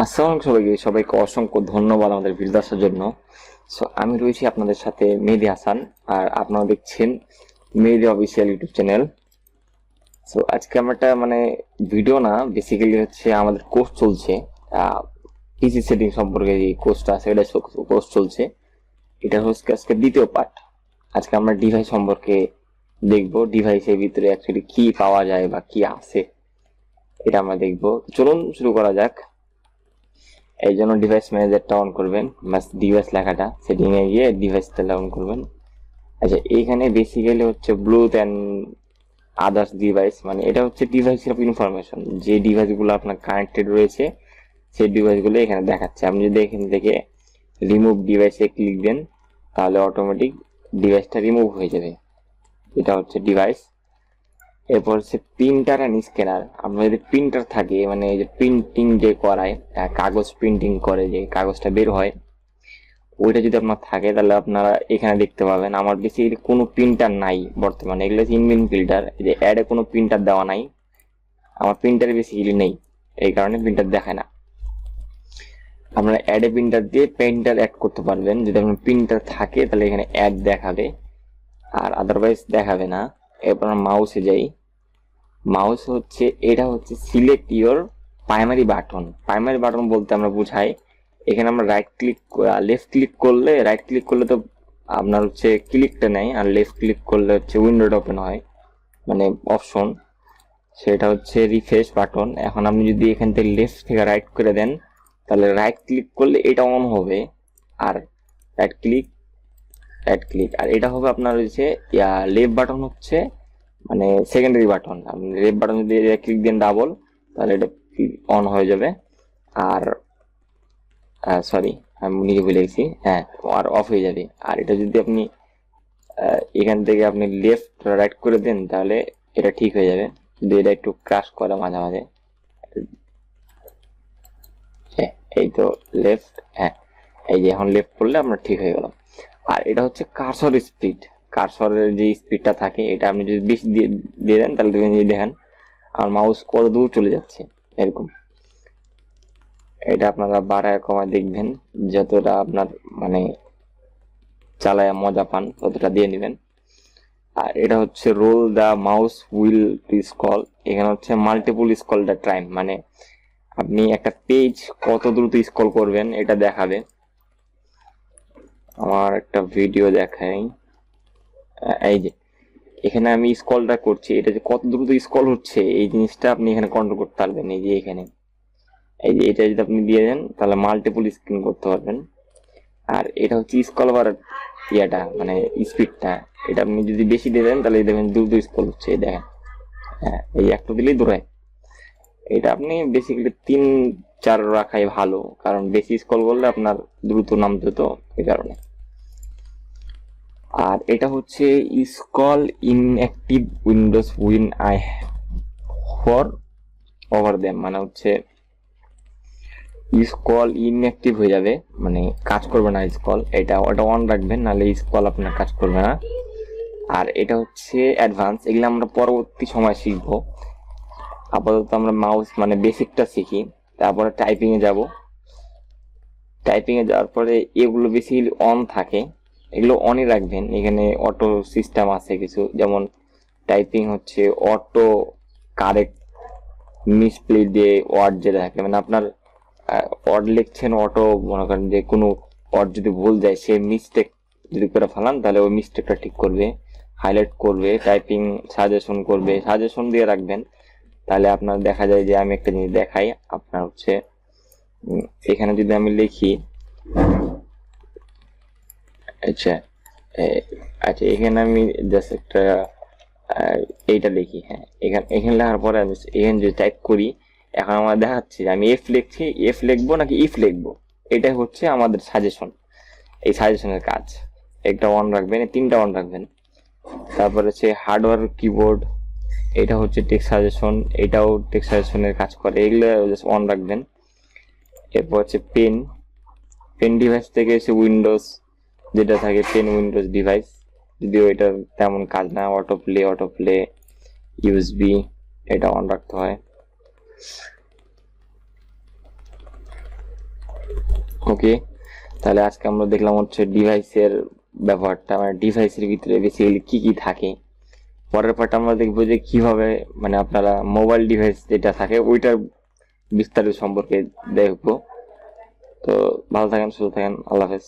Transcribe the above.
আসসালামু সবাইকে অসংখ্য ধন্যবাদ আমাদের ভিডিও আসার জন্য। সো আমি রয়েছি আপনাদের সাথে মেহেদী হাসান, আর আপনারা দেখছেন মেহেদী অফিসিয়াল ইউটিউব চ্যানেল। সো আজকে আমরা একটা ভিডিও না, বেসিক্যালি হচ্ছে আমাদের কোর্স চলছে, পিসি সেটিং সম্পর্কে যে কোর্সটা আছে এটা কোর্স চলছে। এটা হচ্ছে আজকে দ্বিতীয় পার্ট। আজকে আমরা ডিভাইস সম্পর্কে দেখবো, ডিভাইসের ভিতরে অ্যাকচুয়ালি কি পাওয়া যায় বা কি আছে এটা আমরা দেখবো। চলুন শুরু করা যাক। এই জন্য ডিভাইস ম্যানেজারটা অন করবেন, ডিভাইস লেখাটা সেটিং এ গিয়ে ডিভাইসটা অন করবেন। আচ্ছা, এইখানে বেসিক্যালি হচ্ছে ব্লুটুথ অ্যান্ড আদার্স ডিভাইস, এটা হচ্ছে ডিভাইসের ইনফরমেশন, যে ডিভাইসগুলো আপনার কানেক্টেড রয়েছে সেই ডিভাইসগুলো এখানে দেখাচ্ছে। আপনি যদি এখান থেকে রিমুভ ডিভাইসে ক্লিক দেন তাহলে অটোমেটিক ডিভাইসটা রিমুভ হয়ে যাবে। এটা হচ্ছে ডিভাইস। এরপর হচ্ছে প্রিন্টার অ্যান্ড স্ক্যানার। আপনার যদি প্রিন্টার থাকে, এই যে প্রিন্টিং যে করায়, কাগজ প্রিন্টিং করে যে কাগজটা বের হয়, ওইটা যদি আপনার থাকে তাহলে আপনারা এখানে দেখতে পাবেন। আমার বেশি কোনো প্রিন্টার নাই বর্তমানে, এগুলো হচ্ছে ইনবিন প্রিন্টার, যে অ্যাডে কোনো প্রিন্টার দেওয়া নাই। আমার প্রিন্টার বেসিক্যালি নেই, এই কারণে প্রিন্টার দেখায় না। আপনারা অ্যাডে প্রিন্টার দিয়ে প্রিন্টার অ্যাড করতে পারবেন। যদি আপনার প্রিন্টার থাকে তাহলে এখানে অ্যাড দেখাবে, আর আদারওয়াইজ দেখাবে না। এরপর মাউসে যাই। মাউস হচ্ছে, এটা হচ্ছে select your primary button. Primary button বলতে আমরা বুঝাই, এখানে আমরা লেফট ক্লিক করলে তো আপনার হচ্ছে ক্লিকটা নেয়, আর লেফট ক্লিক করলে হচ্ছে উইন্ডোটা ওপেন হয়, অপশন, সেটা হচ্ছে রিফ্রেশ বাটন। এখন আপনি যদি এখান থেকে লেফট থেকে রাইট করে দেন তাহলে রাইট ক্লিক করলে এটা অন হবে, আর রাইট ক্লিক আর এটা হবে আপনার হচ্ছে লেফট বাটন হচ্ছে সেকেন্ডারি বাটন। আপনি লেফট বাটন যদি ক্লিক দেন ডাবল, তাহলে এটা অন হয়ে যাবে। আর সরি, আমি নিজে ভুলে গেছি, হ্যাঁ, আর অফ হয়ে যাবে। আর এটা যদি আপনি এখান থেকে আপনি লেফট রাইট করে দেন তাহলে এটা ঠিক হয়ে যাবে। যদি এটা একটু ক্রাশ করে মাঝে মাঝে, এই তো লেফট, হ্যাঁ, এই যে এখন লেফট করলে আপনার ঠিক হয়ে গেল। আর এটা হচ্ছে কার্সর স্পিড। কার্সরের যে স্পিডটা থাকে, এটা আপনি যদি বেশি দিয়ে দেন তাহলে তুমি যদি দেখেন আর মাউস কত দূর চলে যাচ্ছে এরকম। এটা আপনারা বাড়ায় কমায় দেখবেন, যতটা আপনার চালায় মজা পান ততটা দিয়ে নেবেন। আর এটা হচ্ছে রোল দা মাউস হুইল টু স্ক্রল। এখানে হচ্ছে মাল্টিপল স্ক্রল দা টাইম, আপনি একটা পেজ কত দ্রুত স্ক্রল করবেন এটা দেখাবে। আমার একটা ভিডিও দেখাই, এই যে এখানে আমি স্ক্রলটা করছি, এটা যে কত দ্রুত স্ক্রল হচ্ছে এই জিনিসটা আপনি এখানে কন্ট্রোল করতে পারবেন। এই যে এখানে, এই যে এটা যদি আপনি দিয়ে দেন তাহলে মাল্টিপল স্ক্রিন করতে পারবেন। আর এটা হচ্ছে স্ক্রল করার ইয়েটা, স্পিডটা, এটা আপনি যদি বেশি দিয়ে দেন তাহলে দেখবেন দ্রুত স্ক্রল হচ্ছে, দেখেন, হ্যাঁ, এই একটু দিলেই দৌড়ায়। এটা আপনি বেসিক্যালি 3-4 রাখাই ভালো, কারণ বেশি স্ক্রল করলে আপনার দ্রুত নামতে, তো এই কারণে। আর এটা হচ্ছে scroll inactive Windows win I for over them, হচ্ছে স্ক্রল ইনঅ্যাক্টিভ হয়ে যাবে, কাজ করবে না স্ক্রল। ওটা অন রাখবেন, নাহলে স্ক্রল আপনার কাজ করবে না। আর এটা হচ্ছে অ্যাডভান্স, এগুলো আমরা পরবর্তী সময় শিখবো। আপাতত আমরা মাউস বেসিকটা শিখি, তারপরে টাইপিং এ যাব। টাইপিং এ যাওয়ার পরে এগুলো বেসিক্যালি অন থাকে, এগুলো অনই রাখবেন। এখানে অটো সিস্টেম আছে কিছু, যেমন টাইপিং হচ্ছে অটো কারেক্ট মিসপ্লে দিয়ে ওয়ার্ড যেটা থাকে, আপনার ওয়ার্ড লিখছেন, অটো মনে করেন যে কোনো ওয়ার্ড যদি ভুল যায়, সে মিস্টেক যদি করে ফেলান তাহলে ওই মিস্টেকটা ঠিক করবে, হাইলাইট করবে, টাইপিং সাজেশন করবে, সাজেশন দিয়ে রাখবেন। তাহলে আপনার দেখা যায় যে আমি একটা জিনিস দেখাই, আপনার হচ্ছে এখানে যদি আমি লিখি, আচ্ছা আচ্ছা, এখানে আমি জাস্ট একটা এইটা লিখি, হ্যাঁ, এখানে লেখার পরে আমি এখানে যদি টাইপ করি, এখন আমার দেখাচ্ছে যে আমি এফ লিখছি, এফ লিখবো নাকি ইফ লিখবো, এটাই হচ্ছে আমাদের সাজেশন। এই সাজেশনের কাজ একটা অন রাখবেন, 3টা অন রাখবেন। তারপর হচ্ছে হার্ডওয়্যার কিবোর্ড, এটা হচ্ছে টেক্সট সাজেশন, এটাও টেক্সট সাজেশনের কাজ করে, এগুলো অন রাখবেন। এরপর হচ্ছে পেন ডিভাইস থেকে হচ্ছে উইন্ডোজ যেটা থাকে, পেন উইন্ডোজ ডিভাইস, যদিও এটা তেমন কাজ না। অটো প্লে ইউএসবি, এটা অন রাখতে হয়। ওকে, তাহলে আজকে আমরা দেখলাম হচ্ছে ডিভাইসের ব্যবহারটা, মানে ডিভাইসের ভিতরে বেসিক্যালি কি কি থাকে। পরের পার্ট আমরা দেখবো যে কিভাবে মানে আপনারা মোবাইল ডিভাইস যেটা থাকে ওইটার বিস্তারিত সম্পর্কে দেখবো। তো ভালো থাকেন, সুস্থ থাকেন, আল্লাহ হাফেজ।